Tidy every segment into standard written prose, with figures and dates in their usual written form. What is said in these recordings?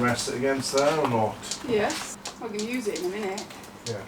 rest it against there or not? Yes, I can use it in a minute. Yeah.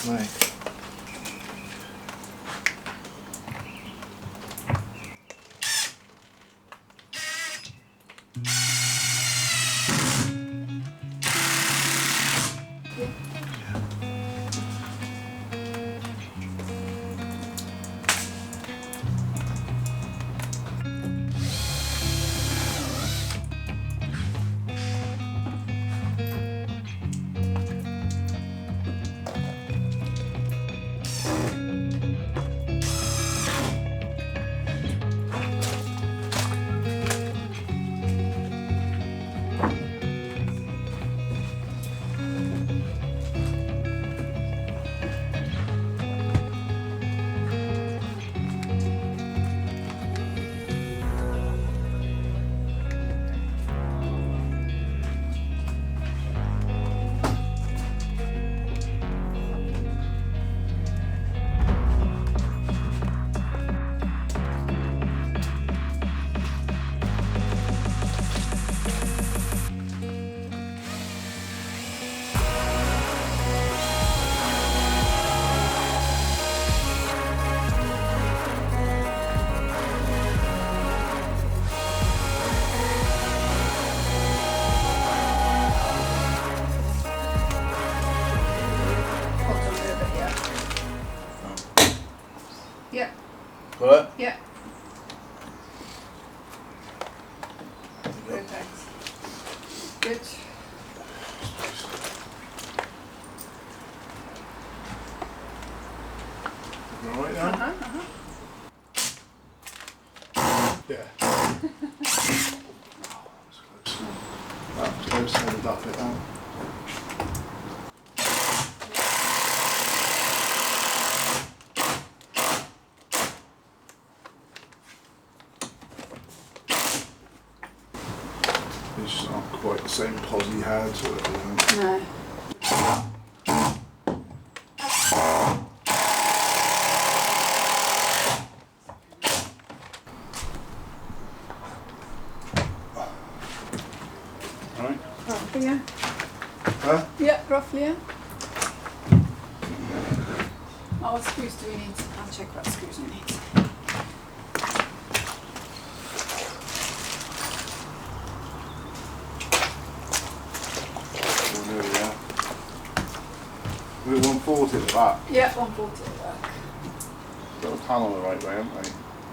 Right. Yeah. Got it? Yeah. Perfect. Good. All right now? Yeah. That was close. How did that fit out? It's not quite the same pos he had, so No. Right? Roughly, yeah. Huh? Yeah, roughly, yeah. Oh, what screws do we need? I'll check what screws we need. Oh, there we are. We're 140 at the back. Yeah, 140 at the back. Got the panel the right way, haven't we?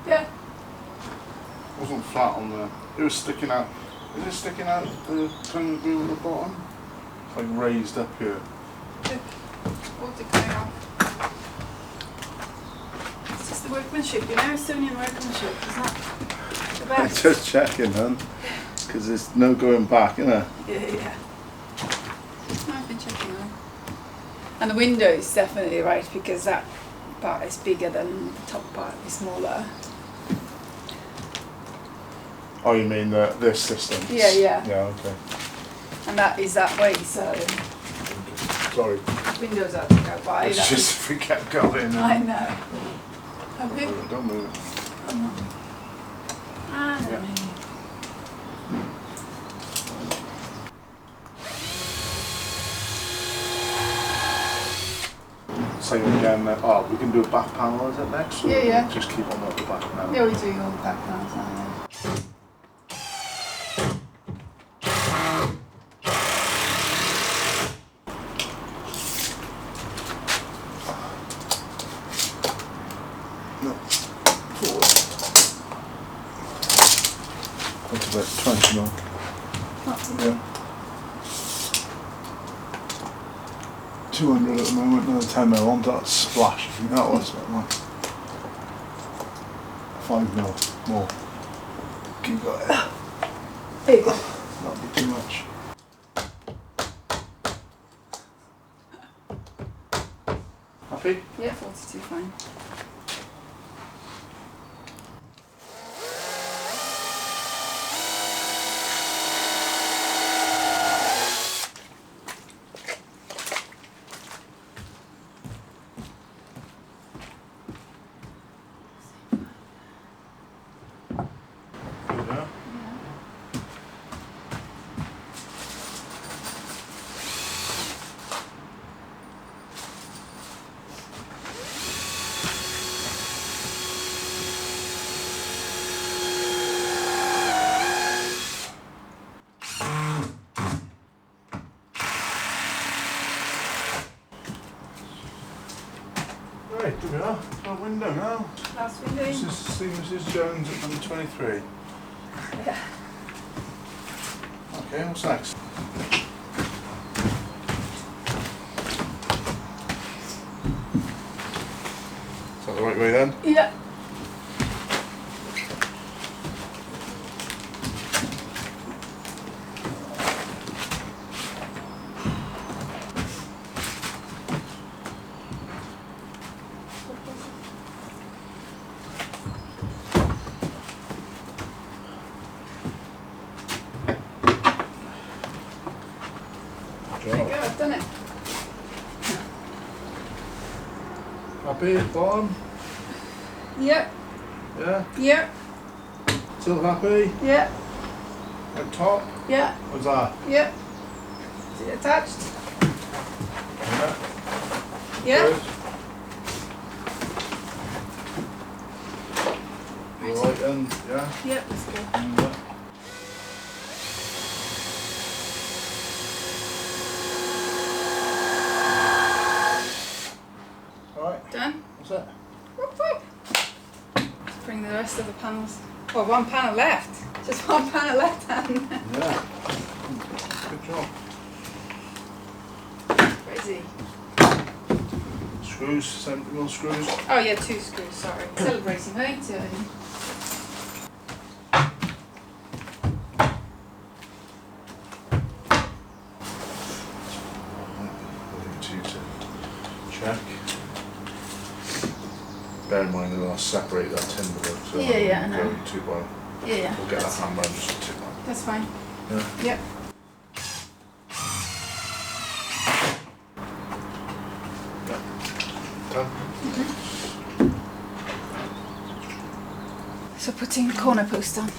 Yeah. It wasn't flat on the. It was sticking out. Is it sticking out the tongue groove at the bottom? It's like raised up here. What's it coming off? It's just the workmanship, you know, Estonian workmanship, is that the best? Just checking, hun. Because there's no going back, innit? Yeah. I've been checking that. And the window is definitely right because that part is bigger than the top part is smaller. Oh, you mean this system? Yeah, yeah. Yeah, okay. And that is that way, so Sorry. windows have to go by. It's just if we kept going. I know. Okay. Don't move it. Ah, no. Yeah. Same again. Oh, we can do a back panel, is it next? Or Yeah, yeah. Just keep on at the back now. Yeah, we do all the back panels now, yeah. No. Forward. That's about 20 mil. Yeah. 200 at the moment, another 10 mil on that splash. I think that was about like 5 mil more. Keep going. There you go. That'd be too much. Happy? Yeah, 42, fine. Yeah. Right, there we are. Our window now. Last window. This is Mrs. Jones at number 23. Yeah. Okay, what's next? Is that the right way then? Yeah. There you go, I've done it. Happy at bottom? Yep. Yeah? Yep. Still happy? Yep. At top? Yeah. What's that? Yep. Is it attached? Yeah. Yeah. Good. You right then? Yeah? Yep, let's go. Yeah. Alright, Done? what's that? Whoop, whoop. Let's bring the rest of the panels. Oh, one panel left. Just one panel left, Anne. Yeah. Good job. Crazy. Screws, 70mm screws. Oh yeah, 2 screws, sorry. Celebrating, right? Check. Bear in mind that I'll separate that timber though, so Yeah, yeah, I know. go 2 by. Yeah. We'll get that hammer and just 2 by. That's fine. Yeah. Yep. Done. So putting the corner post on.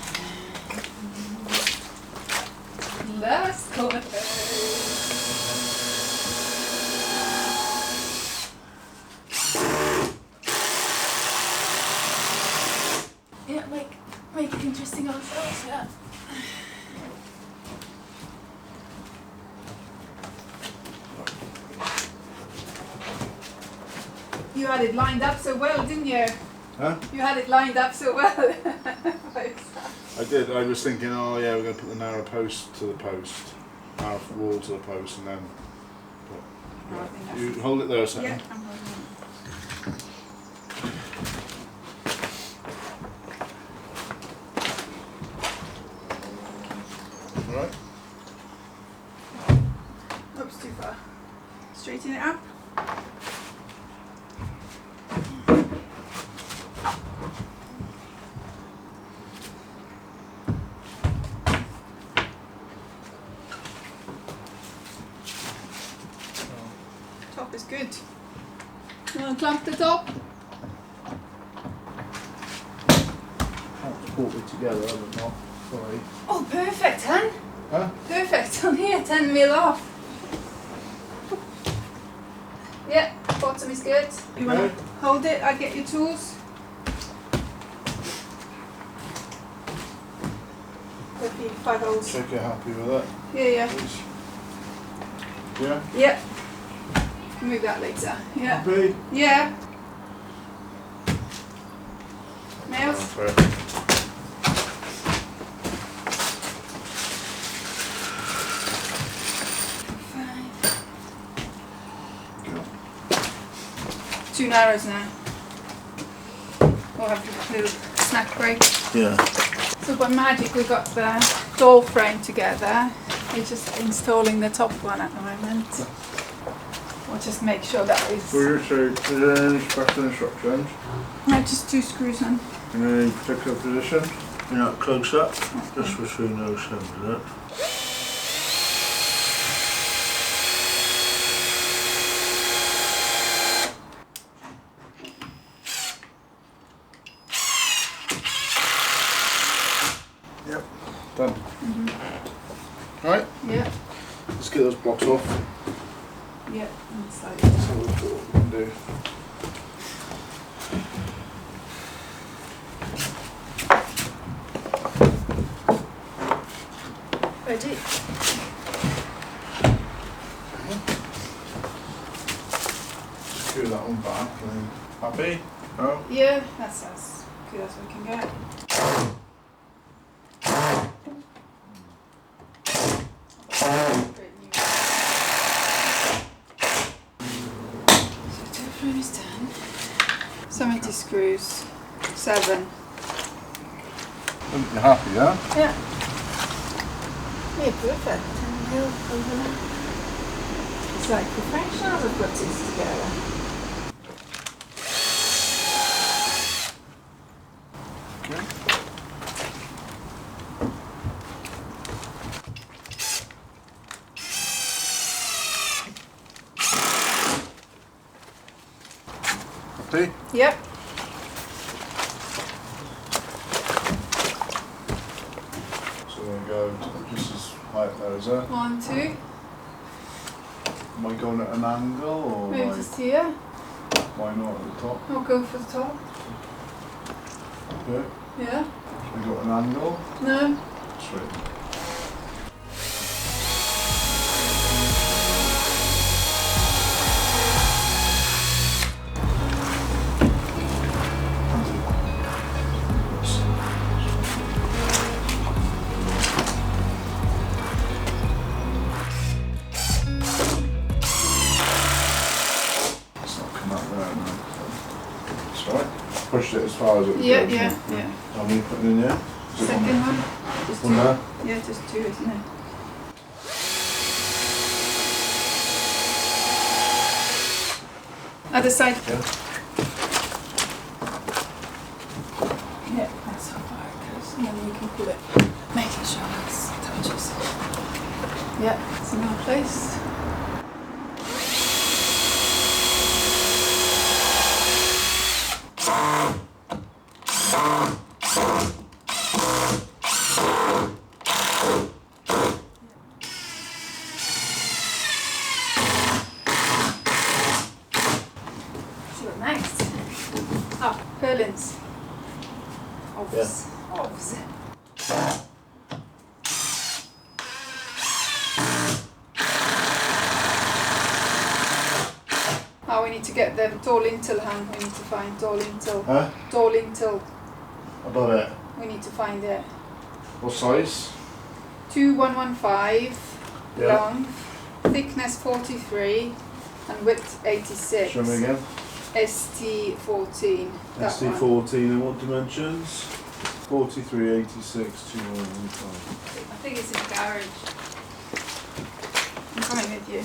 Last corner post. Yeah, make it interesting ourselves, yeah. You had it lined up so well, didn't you? Huh? You had it lined up so well. I did. I was thinking, oh yeah, we're going to put the narrow post to the post, narrow wall to the post, and then. No, I think that's You hold it there a second. Yeah, I'm holding it. All right. Oops, too far. Straighten it up. Top is good. You want to clamp the top? That's brought it together, haven't I? Sorry. Oh, perfect, hun. Huh? Perfect. On here, 10mm off. Yeah, bottom is good. You want Okay. to hold it? I get your tools. Hopefully 5 holes. Check you're happy with that, Yeah, yeah. please. Yeah? Yeah. Move that later. Yeah. Happy? Yeah. Nails? Perfect. too narrows now. We'll have a little snack break. Yeah. So by magic we got the door frame together. We're just installing the top one at the moment. We'll just make sure that is... For your shape, is there any special instructions? No, just 2 screws on. In any particular position? You're not close up? Okay. Just between those things, is it? Yep, done. Right, Yeah, let's get those blocks off. yeah, inside. So we'll put what we can do. Ready? Screw that one back and then happy? No? Yeah, that's as good as we can get. So 2 frame is done. 70 screws, 7. You're happy, yeah? Yeah. Yeah, perfect. And go over there. It's like professionals have put this together. Okay. Happy? Yep. So there you go, just as high up there, is it? 1, 2. Am I going at an angle or Maybe like, just here. why not at the top? I'll go for the top. Okay. Yeah. Have we got an angle? No. Straight. It's not come out there, no. It's alright. Pushed it as far as it would Yeah, go. yeah, isn't it? yeah. How many putting in there? Is it Second one. Just one 2. there? Yeah, just 2, isn't it? Other side. Yeah. Yeah, that's how far it goes. And then we can pull it. Making sure it's touches. Yeah, it's in our place. See what next? Oh, purlins. Obvious. Obvious. Oh, we need to get the door lintel hung. We need to find door lintel. Huh? Door lintel. About it. We need to find it. What size? 2115 Yeah. long, thickness 43, and width 86. Show me again. ST14. That one. ST14 and what dimensions? 43, 86, 2115. I think it's in the garage. I'm coming with you.